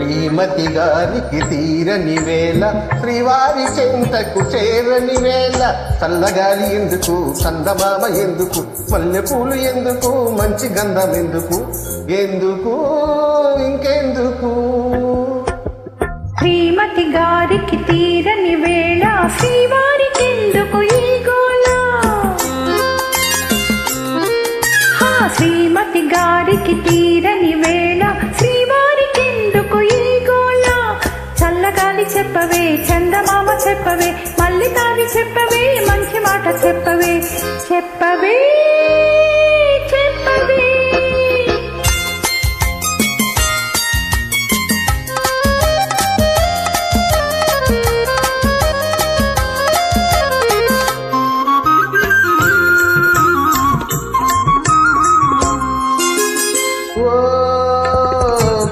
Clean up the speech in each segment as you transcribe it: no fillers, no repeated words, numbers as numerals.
శ్రీమతి గారికి తీరని వేళ శ్రీవారి చెంతకు చేరని వేళ చల్లగాలి ఎందుకు చందమామ ఎందుకు మల్లెపూలు ఎందుకు మంచి గంధం ఎందుకు ఎందుకు ఇంకెందుకు శ్రీమతి గారికి తీరని వేళ శ్రీవారికి ఎందుకు ఈ గోళ శ్రీమతి గారికి తీరని వేళ శ్రీవారికి ఎందుకు ఈ గోళ చల్లగాలి చెప్పవే చందమామ చెప్పవే మళ్ళీ తావి చెప్పవే మంచి మాట చెప్పవే చెప్పవే చెప్పవే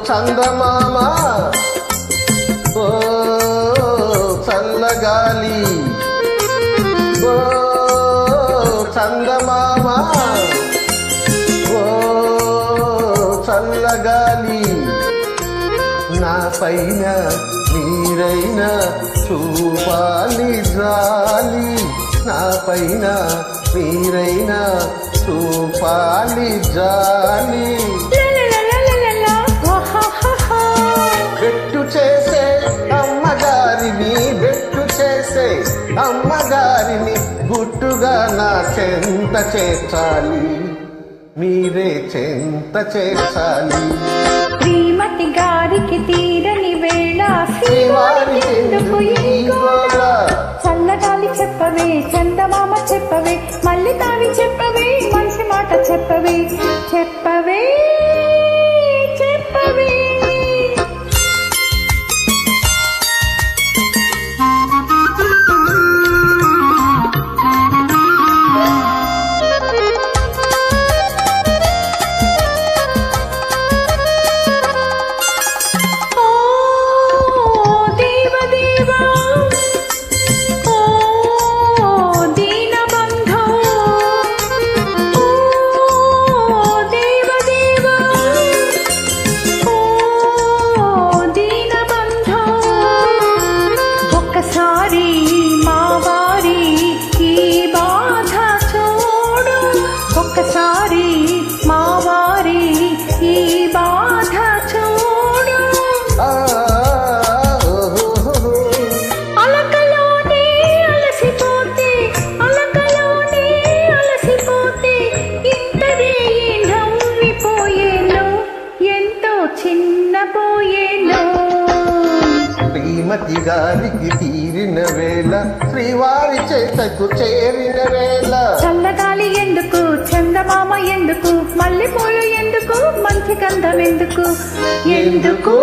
చందమామ ఓ చల్లగాలి ఓ చందమామ ఓ చల్లగాలి నా పైన మీరైనా చూపాలి జాలి నా పైన మీరైనా చూపాలి జాలి బెట్టు చేసే అమ్మగారిని బెట్టు చేసే అమ్మగారిని గుట్టుగా నా చెంత చేర్చాలి మీరే చెంత చేర్చాలి శ్రీమతి గారికి తీరని వేళ శ్రీవారికి ఎందుకు ఈ గోళ చల్లగాలి చెప్పవే చందమామ చెప్పవే మళ్ళీ తావి చెప్పవే మంచి మాట చెప్పవే చెప్పవే చెప్పవే శ్రీమతి గారికి తీరిన వేళ శ్రీవారి చేతకు చేరిన వేళ చల్లగాలి ఎందుకు చందమామ ఎందుకు మల్లెపూలు ఎందుకు మంచి గంధం ఎందుకు ఎందుకు